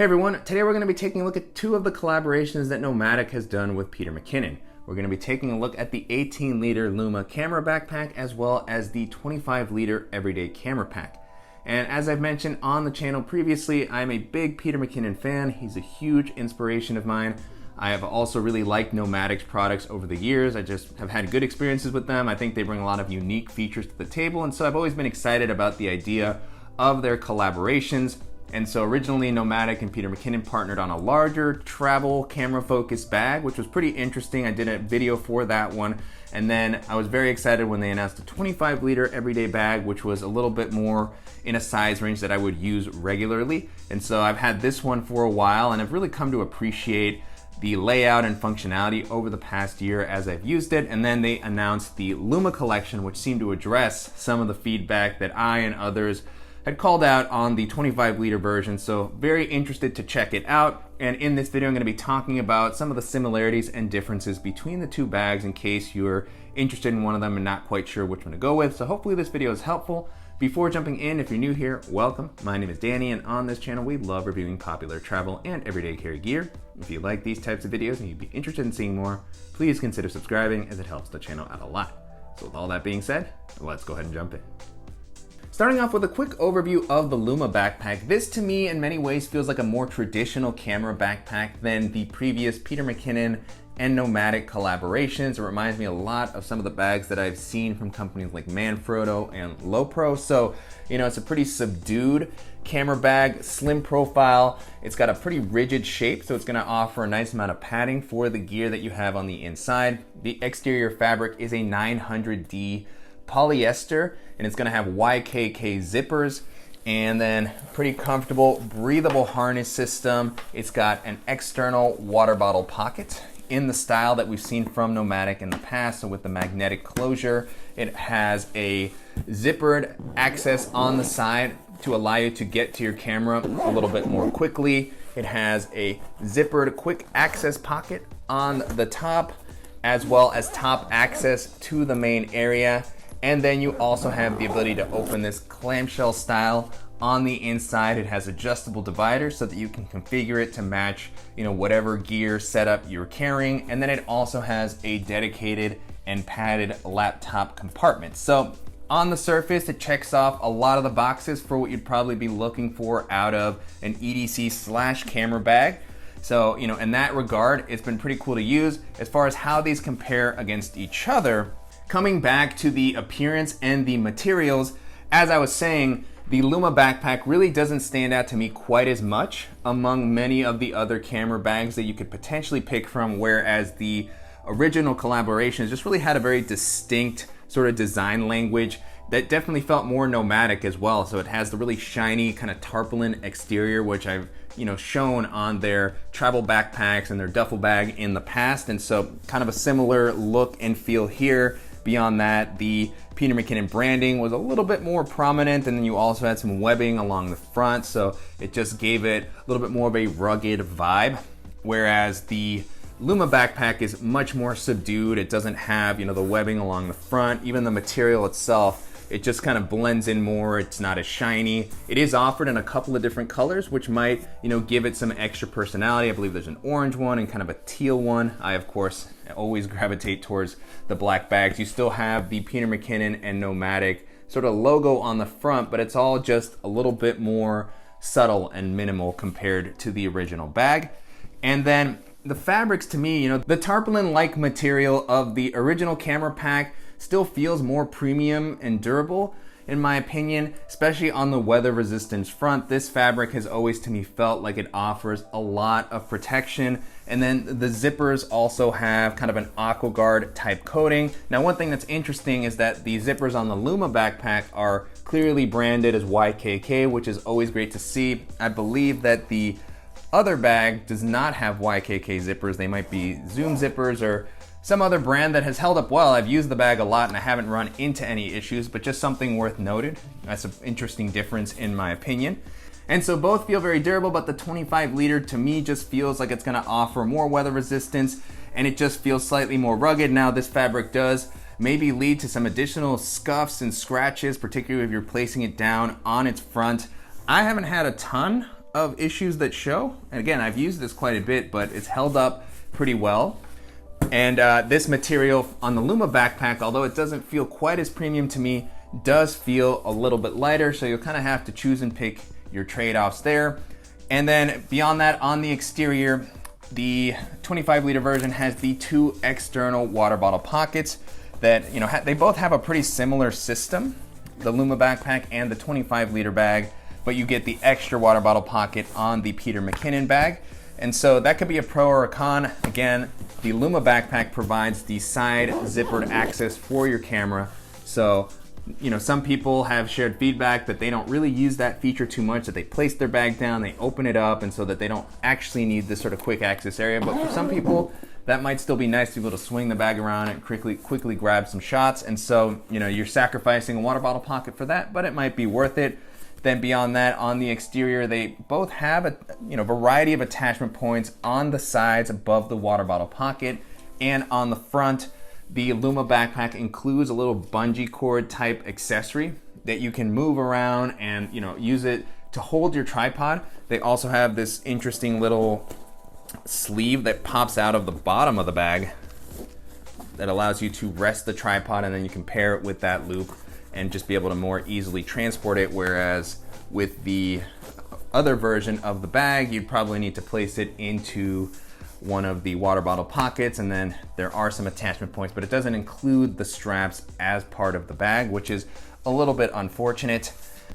Hey everyone, today we're going to be taking a look at two of the collaborations that Nomatic has done with Peter McKinnon. We're going to be taking a look at the 18-liter Luma camera backpack as well as the 25-liter everyday camera pack. And as I've mentioned on the channel previously, I'm a big Peter McKinnon fan. He's a huge inspiration of mine. I have also really liked Nomatic's products over the years. I just have had good experiences with them. I think they bring a lot of unique features to the table, and so I've always been excited about the idea of their collaborations. And so originally Nomatic and Peter McKinnon partnered on a larger travel camera focused bag, which was pretty interesting. I did a video for that one. And then I was very excited when they announced a 25-liter everyday bag, which was a little bit more in a size range that I would use regularly. And so I've had this one for a while and I've really come to appreciate the layout and functionality over the past year as I've used it. And then they announced the Luma collection, which seemed to address some of the feedback that I and others had called out on the 25-liter version, so very interested to check it out. And in this video, I'm going to be talking about some of the similarities and differences between the two bags in case you're interested in one of them and not quite sure which one to go with. So hopefully this video is helpful. Before jumping in, if you're new here, welcome. My name is Danny, and on this channel, we love reviewing popular travel and everyday carry gear. If you like these types of videos and you'd be interested in seeing more, please consider subscribing as it helps the channel out a lot. So with all that being said, let's go ahead and jump in. Starting off with a quick overview of the Luma backpack, this to me in many ways feels like a more traditional camera backpack than the previous Peter McKinnon and Nomatic collaborations. It reminds me a lot of some of the bags that I've seen from companies like Manfrotto and Lowepro. So, it's a pretty subdued camera bag, slim profile. It's got a pretty rigid shape, so it's gonna offer a nice amount of padding for the gear that you have on the inside. The exterior fabric is a 900D polyester, and it's going to have YKK zippers, and then pretty comfortable breathable harness system. It's got an external water bottle pocket in the style that we've seen from Nomatic in the past. So with the magnetic closure, it has a zippered access on the side to allow you to get to your camera a little bit more quickly. It has a zippered quick access pocket on the top, as well as top access to the main area. And then you also have the ability to open this clamshell style on the inside. It has adjustable dividers so that you can configure it to match, whatever gear setup you're carrying. And then it also has a dedicated and padded laptop compartment. So on the surface, it checks off a lot of the boxes for what you'd probably be looking for out of an EDC/camera bag. So, in that regard, it's been pretty cool to use. As far as how these compare against each other, coming back to the appearance and the materials, as I was saying, the Luma backpack really doesn't stand out to me quite as much among many of the other camera bags that you could potentially pick from, whereas the original collaborations just really had a very distinct sort of design language that definitely felt more Nomatic as well. So it has the really shiny kind of tarpaulin exterior, which I've shown on their travel backpacks and their duffel bag in the past. And so kind of a similar look and feel here. Beyond that, the Peter McKinnon branding was a little bit more prominent, and then you also had some webbing along the front, so it just gave it a little bit more of a rugged vibe. Whereas the Luma backpack is much more subdued. It doesn't have, the webbing along the front. Even the material itself, it just kind of blends in more. It's not as shiny. It is offered in a couple of different colors, which might, give it some extra personality. I believe there's an orange one and kind of a teal one. I, of course, always gravitate towards the black bags. You still have the Peter McKinnon and Nomatic sort of logo on the front, but it's all just a little bit more subtle and minimal compared to the original bag. And then the fabrics, to me, the tarpaulin-like material of the original camera pack still feels more premium and durable, in my opinion, especially on the weather resistance front. This fabric has always to me felt like it offers a lot of protection. And then the zippers also have kind of an AquaGuard type coating. Now, one thing that's interesting is that the zippers on the Luma backpack are clearly branded as YKK, which is always great to see. I believe that the other bag does not have YKK zippers. They might be Zoom zippers or some other brand that has held up well. I've used the bag a lot and I haven't run into any issues, but just something worth noted. That's an interesting difference in my opinion. And so both feel very durable, but the 25-liter to me just feels like it's gonna offer more weather resistance, and it just feels slightly more rugged. Now, this fabric does maybe lead to some additional scuffs and scratches, particularly if you're placing it down on its front. I haven't had a ton of issues that show. And again, I've used this quite a bit, but it's held up pretty well. And this material on the Luma backpack, although it doesn't feel quite as premium to me, does feel a little bit lighter, so you'll kind of have to choose and pick your trade-offs there. And then beyond that, on the exterior, the 25-liter version has the 2 external water bottle pockets that, you know, they both have a pretty similar system, the Luma backpack and the 25-liter bag, but you get the extra water bottle pocket on the Peter McKinnon bag. And so that could be a pro or a con. Again, the Luma backpack provides the side zippered access for your camera. So, you know, some people have shared feedback that they don't really use that feature too much, that they place their bag down, they open it up, and so that they don't actually need this sort of quick access area. But for some people, that might still be nice to be able to swing the bag around and quickly grab some shots. And so, you know, you're sacrificing a water bottle pocket for that, but it might be worth it. Then beyond that, on the exterior, they both have a variety of attachment points on the sides above the water bottle pocket, and on the front. The Luma backpack includes a little bungee cord type accessory that you can move around and, you know, use it to hold your tripod. They also have this interesting little sleeve that pops out of the bottom of the bag that allows you to rest the tripod, and then you can pair it with that loop and just be able to more easily transport it, whereas with the other version of the bag, you'd probably need to place it into one of the water bottle pockets, and then there are some attachment points, but it doesn't include the straps as part of the bag, which is a little bit unfortunate.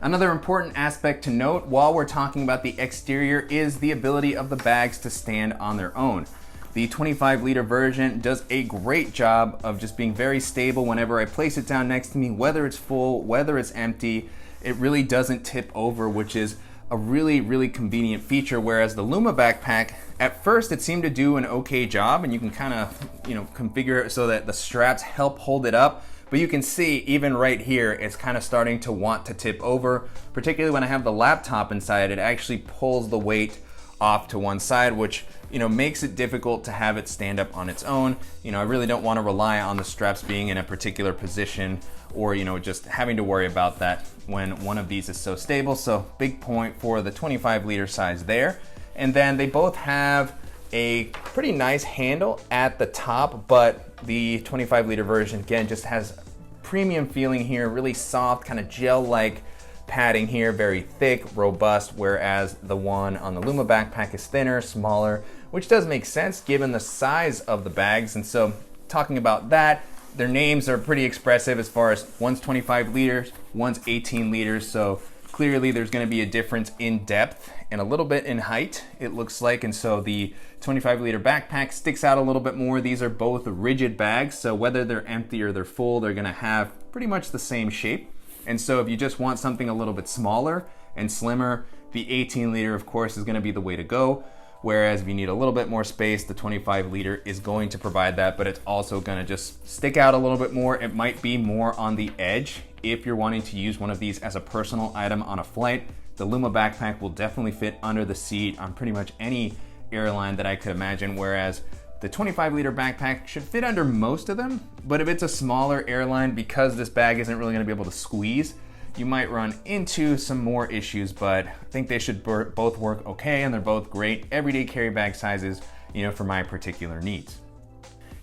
Another important aspect to note while we're talking about the exterior is the ability of the bags to stand on their own. The 25-liter version does a great job of just being very stable whenever I place it down next to me, whether it's full, whether it's empty. It really doesn't tip over, which is a really convenient feature, whereas the Luma backpack, at first it seemed to do an okay job, and you can kind of, you know, configure it so that the straps help hold it up. But you can see even right here, it's kind of starting to want to tip over, particularly when I have the laptop inside. It actually pulls the weight off to one side, which, you know, makes it difficult to have it stand up on its own. You know, I really don't want to rely on the straps being in a particular position, or, you know, just having to worry about that when one of these is so stable. So big point for the 25-liter size there. And then they both have a pretty nice handle at the top, but the 25-liter version, again, just has premium feeling here, really soft, kind of gel-like padding here, very thick, robust, whereas the one on the Luma backpack is thinner, smaller, which does make sense given the size of the bags. And so talking about that, their names are pretty expressive as far as one's 25 liters, one's 18 liters. So clearly there's going to be a difference in depth and a little bit in height, it looks like. And so the 25-liter backpack sticks out a little bit more. These are both rigid bags, so whether they're empty or they're full, they're going to have pretty much the same shape. And so if you just want something a little bit smaller and slimmer, the 18-liter, of course, is going to be the way to go. Whereas if you need a little bit more space, the 25-liter is going to provide that, but it's also going to just stick out a little bit more. It might be more on the edge if you're wanting to use one of these as a personal item on a flight. The Luma backpack will definitely fit under the seat on pretty much any airline that I could imagine, whereas the 25-liter backpack should fit under most of them. But if it's a smaller airline, because this bag isn't really going to be able to squeeze, you might run into some more issues, but I think they should both work okay, and they're both great everyday carry bag sizes, you know, for my particular needs.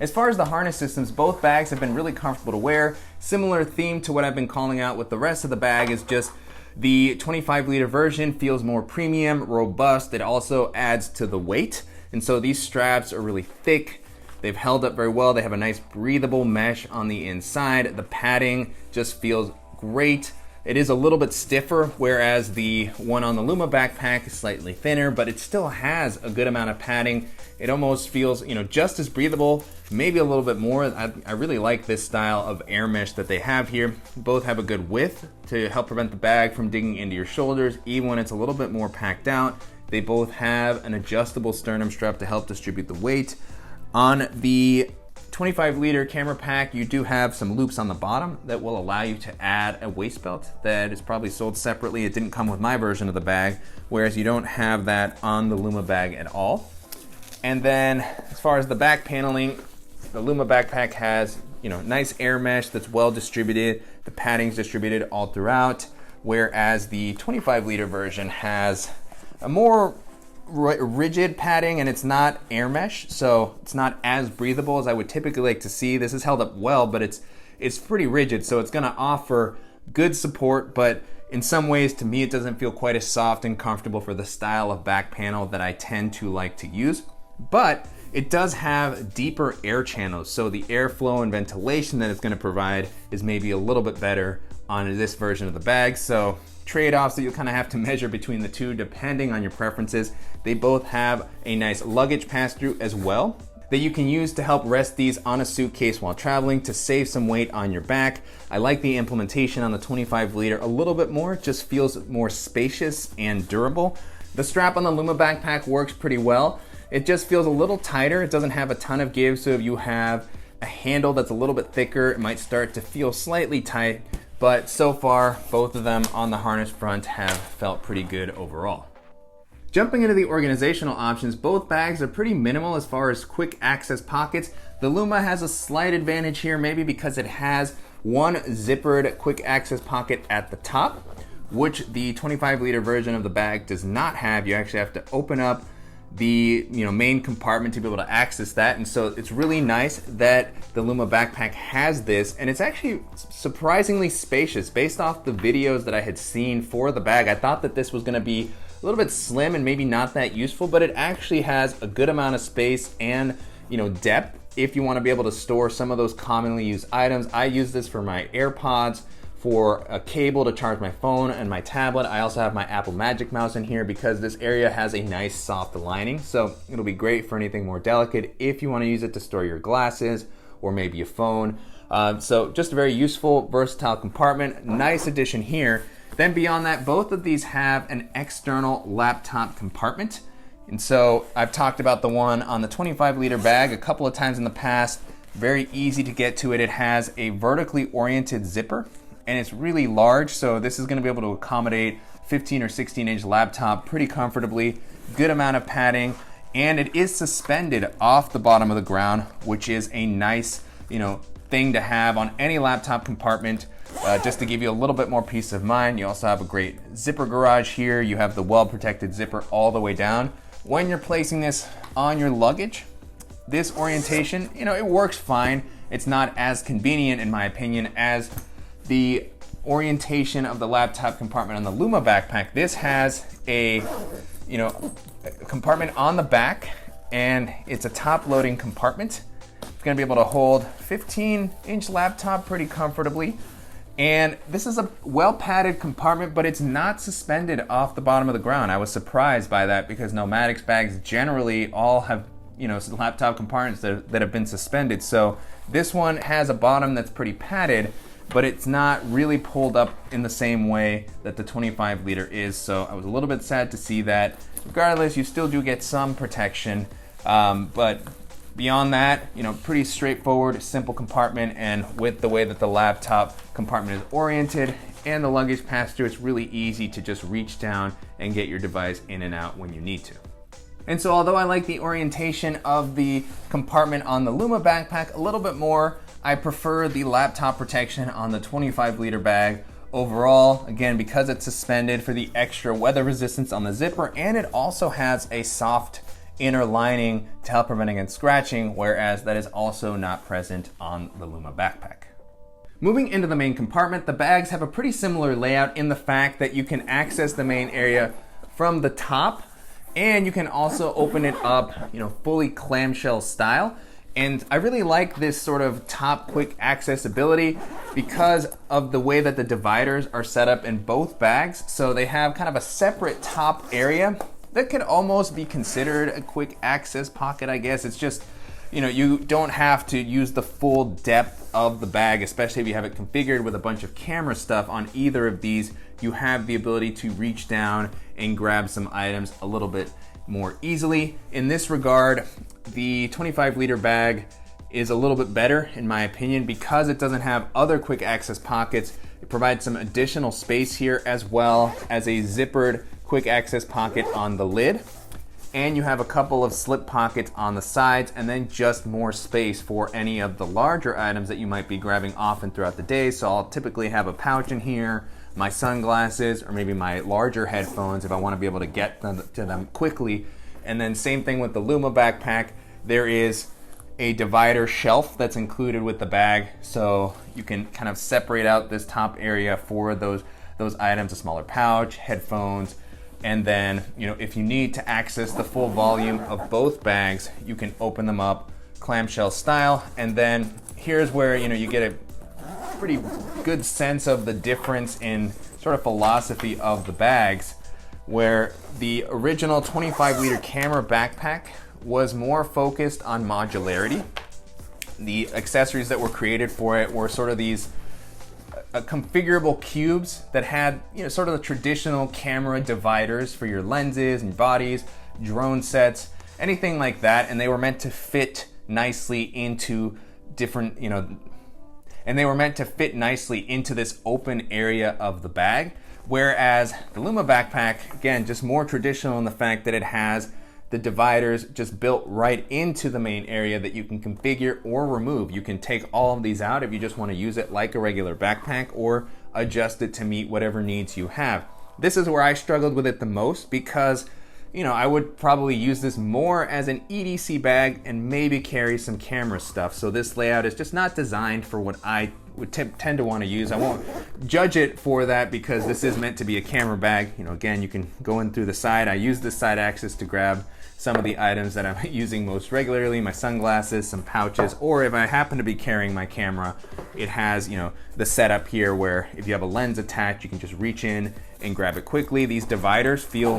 As far as the harness systems, both bags have been really comfortable to wear. Similar theme to what I've been calling out with the rest of the bag is just the 25-liter version feels more premium, robust. It also adds to the weight. And so these straps are really thick. They've held up very well. They have a nice breathable mesh on the inside. The padding just feels great. It is a little bit stiffer, whereas the one on the Luma backpack is slightly thinner, but it still has a good amount of padding. It almost feels, you know, just as breathable, maybe a little bit more. I really like this style of air mesh that they have here. Both have a good width to help prevent the bag from digging into your shoulders, even when it's a little bit more packed out. They both have an adjustable sternum strap to help distribute the weight. On the 25-liter camera pack, you do have some loops on the bottom that will allow you to add a waist belt that is probably sold separately. It didn't come with my version of the bag, whereas you don't have that on the Luma bag at all. And then as far as the back paneling, the Luma backpack has, you know, nice air mesh that's well distributed. The padding's distributed all throughout, whereas the 25-liter version has a more rigid padding, and it's not air mesh, so it's not as breathable as I would typically like to see. This is held up well, but it's pretty rigid, so it's gonna offer good support, but in some ways, to me, it doesn't feel quite as soft and comfortable for the style of back panel that I tend to like to use. But it does have deeper air channels, so the airflow and ventilation that it's gonna provide is maybe a little bit better on this version of the bag. So trade-offs that you'll kind of have to measure between the two depending on your preferences. They both have a nice luggage pass-through as well that you can use to help rest these on a suitcase while traveling to save some weight on your back. I like the implementation on the 25 liter a little bit more. It just feels more spacious and durable. The strap on the Luma backpack works pretty well. It just feels a little tighter. It doesn't have a ton of give, so if you have a handle that's a little bit thicker, it might start to feel slightly tight. But so far, both of them on the harness front have felt pretty good overall. Jumping into the organizational options, both bags are pretty minimal as far as quick access pockets. The Luma has a slight advantage here, maybe because it has one zippered quick access pocket at the top, which the 25 liter version of the bag does not have. You actually have to open up the main compartment to be able to access that, and so it's really nice that the Luma backpack has this, and it's actually surprisingly spacious. Based off the videos that I had seen for the bag, I thought that this was going to be a little bit slim and maybe not that useful, but it actually has a good amount of space and depth if you want to be able to store some of those commonly used items. I use this for my AirPods, for a cable to charge my phone and my tablet. I also have my Apple Magic Mouse in here because this area has a nice soft lining, so it'll be great for anything more delicate if you want to use it to store your glasses or maybe a phone. So just a very useful, versatile compartment. Nice addition here. Then beyond that, both of these have an external laptop compartment. And so I've talked about the one on the 25 liter bag a couple of times in the past. Very easy to get to it. It has a vertically oriented zipper, and it's really large, so this is going to be able to accommodate 15 or 16 inch laptop pretty comfortably. Good amount of padding, and it is suspended off the bottom of the ground, which is a nice thing to have on any laptop compartment, just to give you a little bit more peace of mind. You also have a great zipper garage here. You have the well-protected zipper all the way down. When you're placing this on your luggage, this orientation, it works fine. It's not as convenient, in my opinion, as the orientation of the laptop compartment on the Luma backpack. This has a compartment on the back, and it's a top loading compartment. It's going to be able to hold 15-inch laptop pretty comfortably. And this is a well padded compartment, but it's not suspended off the bottom of the ground. I was surprised by that because Nomatic's bags generally all have laptop compartments that have been suspended. So this one has a bottom that's pretty padded, but it's not really pulled up in the same way that the 25 liter is. So I was a little bit sad to see that. Regardless, you still do get some protection, but beyond that, pretty straightforward, simple compartment, and with the way that the laptop compartment is oriented and the luggage pass-through, it's really easy to just reach down and get your device in and out when you need to. And so although I like the orientation of the compartment on the Luma backpack a little bit more, I prefer the laptop protection on the 25 liter bag overall, again, because it's suspended, for the extra weather resistance on the zipper, and it also has a soft inner lining to help prevent against scratching, whereas that is also not present on the Luma backpack. Moving into the main compartment, the bags have a pretty similar layout in the fact that you can access the main area from the top, and you can also open it up, fully clamshell style. And I really like this sort of top quick accessibility because of the way that the dividers are set up in both bags. So they have kind of a separate top area that could almost be considered a quick access pocket, I guess. It's just, you don't have to use the full depth of the bag, especially if you have it configured with a bunch of camera stuff on either of these. You have the ability to reach down and grab some items a little bit more easily. In this regard, the 25 liter bag is a little bit better in my opinion because it doesn't have other quick access pockets. It provides some additional space here, as well as a zippered quick access pocket on the lid. And you have a couple of slip pockets on the sides, and then just more space for any of the larger items that you might be grabbing often throughout the day. So I'll typically have a pouch in here, my sunglasses, or maybe my larger headphones if I want to be able to get to them quickly. And then same thing with the Luma backpack. There is a divider shelf that's included with the bag, so you can kind of separate out this top area for those items, a smaller pouch, headphones, and then, you know, if you need to access the full volume of both bags, you can open them up clamshell style. And then here's where, you know, you get a pretty good sense of the difference in sort of philosophy of the bags, where the original 25-liter camera backpack was more focused on modularity. The accessories that were created for it were sort of these configurable cubes that had, you know, sort of the traditional camera dividers for your lenses and bodies, drone sets, anything like that, and they were meant to fit nicely into different, you know, and they were meant to fit nicely into this open area of the bag. Whereas the Luma backpack, again, just more traditional in the fact that it has the dividers just built right into the main area that you can configure or remove. You can take all of these out if you just want to use it like a regular backpack, or adjust it to meet whatever needs you have. This is where I struggled with it the most, because, you know, I would probably use this more as an EDC bag and maybe carry some camera stuff. So this layout is just not designed for what I would tend to want to use. I won't judge it for that because this is meant to be a camera bag. You know, again, you can go in through the side. I use this side axis to grab some of the items that I'm using most regularly, my sunglasses, some pouches, or if I happen to be carrying my camera, it has, you know, the setup here where if you have a lens attached, you can just reach in and grab it quickly. These dividers feel,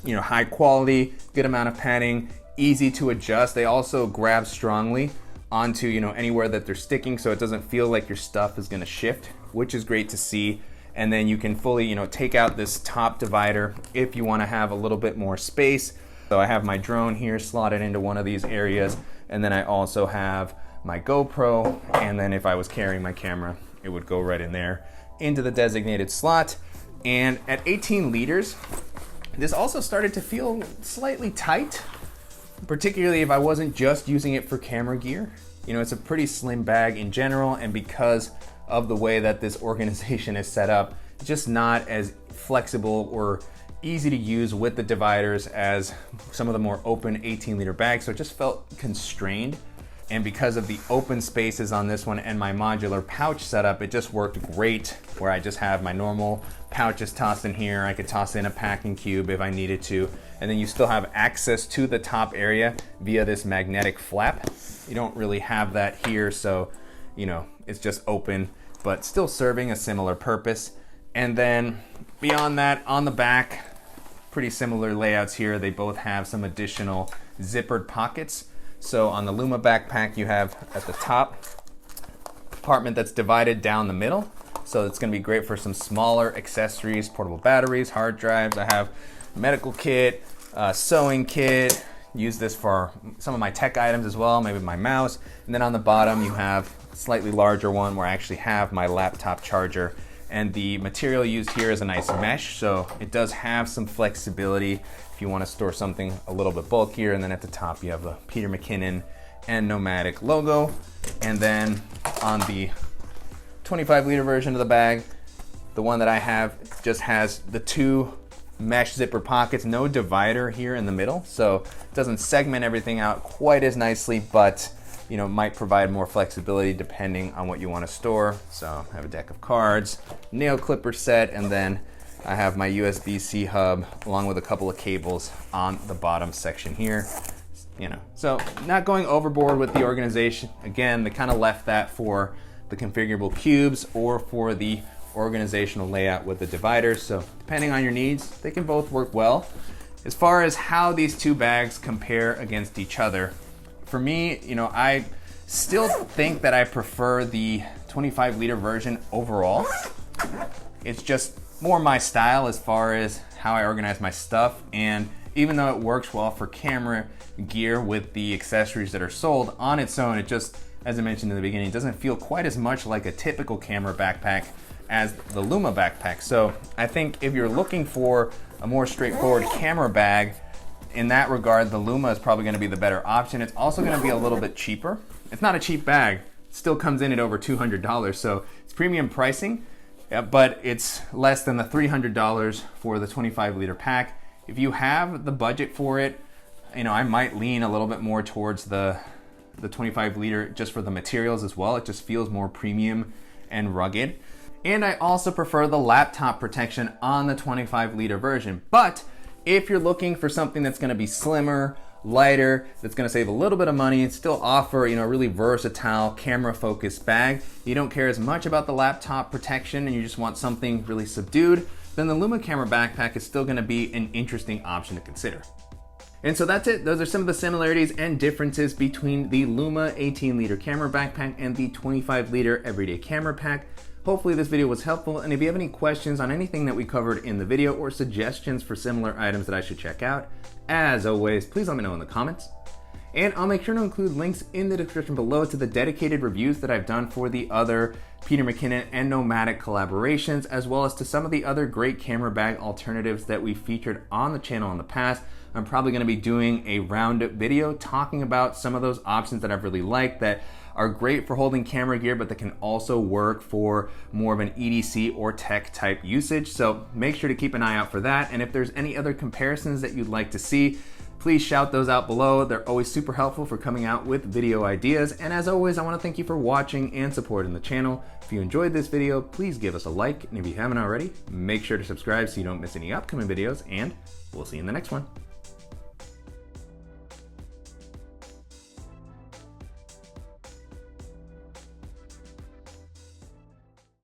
you know, high quality, good amount of padding, easy to adjust. They also grab strongly onto, you know, anywhere that they're sticking, so it doesn't feel like your stuff is gonna shift, which is great to see. And then you can fully, you know, take out this top divider if you wanna have a little bit more space. So I have my drone here slotted into one of these areas, and then I also have my GoPro, and then if I was carrying my camera, it would go right in there into the designated slot. And at 18 liters, this also started to feel slightly tight, particularly if I wasn't just using it for camera gear. You know, it's a pretty slim bag in general, and because of the way that this organization is set up, it's just not as flexible or easy to use with the dividers as some of the more open 18-liter bags, so it just felt constrained. And because of the open spaces on this one and my modular pouch setup, it just worked great, where I just have my normal pouches tossed in here. I could toss in a packing cube if I needed to, and then you still have access to the top area via this magnetic flap. You don't really have that here, so, you know, it's just open, but still serving a similar purpose. And then beyond that, on the back, pretty similar layouts here. They both have some additional zippered pockets. So on the Luma backpack, you have at the top compartment that's divided down the middle. So it's gonna be great for some smaller accessories, portable batteries, hard drives. I have medical kit, sewing kit, use this for some of my tech items as well, maybe my mouse. And then on the bottom, you have a slightly larger one where I actually have my laptop charger. And the material used here is a nice mesh, so it does have some flexibility if you want to store something a little bit bulkier. And then at the top you have the Peter McKinnon and Nomatic logo. And then on the 25-liter version of the bag, the one that I have just has the two mesh zipper pockets, no divider here in the middle, so it doesn't segment everything out quite as nicely, but, you know, might provide more flexibility depending on what you want to store. So I have a deck of cards, nail clipper set, and then I have my USB-C hub along with a couple of cables on the bottom section here. You know, so not going overboard with the organization. Again, they kind of left that for the configurable cubes or for the organizational layout with the dividers. So depending on your needs, they can both work well. As far as how these two bags compare against each other, for me, you know, I still think that I prefer the 25-liter version overall. It's just more my style as far as how I organize my stuff, and even though it works well for camera gear with the accessories that are sold on its own, it just, as I mentioned in the beginning, doesn't feel quite as much like a typical camera backpack as the Luma backpack. So I think if you're looking for a more straightforward camera bag, in that regard, the Luma is probably going to be the better option. It's also going to be a little bit cheaper. It's not a cheap bag. It still comes in at over $200, so it's premium pricing. but it's less than the $300 for the 25 liter pack. If you have the budget for it, I might lean a little bit more towards the 25 liter just for the materials as well. It just feels more premium and rugged. And I also prefer the laptop protection on the 25 liter version. But if you're looking for something that's gonna be slimmer, lighter, that's gonna save a little bit of money and still offer, a really versatile camera focused bag, you don't care as much about the laptop protection and you just want something really subdued, then the Luma camera backpack is still gonna be an interesting option to consider. And so that's it. Those are some of the similarities and differences between the Luma 18 liter camera backpack and the 25 liter everyday camera pack. Hopefully this video was helpful, and if you have any questions on anything that we covered in the video or suggestions for similar items that I should check out, as always, please let me know in the comments. And I'll make sure to include links in the description below to the dedicated reviews that I've done for the other Peter McKinnon and Nomatic collaborations, as well as to some of the other great camera bag alternatives that we featured on the channel in the past. I'm probably gonna be doing a roundup video talking about some of those options that I've really liked that are great for holding camera gear, but that can also work for more of an EDC or tech type usage. So make sure to keep an eye out for that. And if there's any other comparisons that you'd like to see, please shout those out below. They're always super helpful for coming out with video ideas. And as always, I wanna thank you for watching and supporting the channel. If you enjoyed this video, please give us a like. And if you haven't already, make sure to subscribe so you don't miss any upcoming videos, and we'll see you in the next one.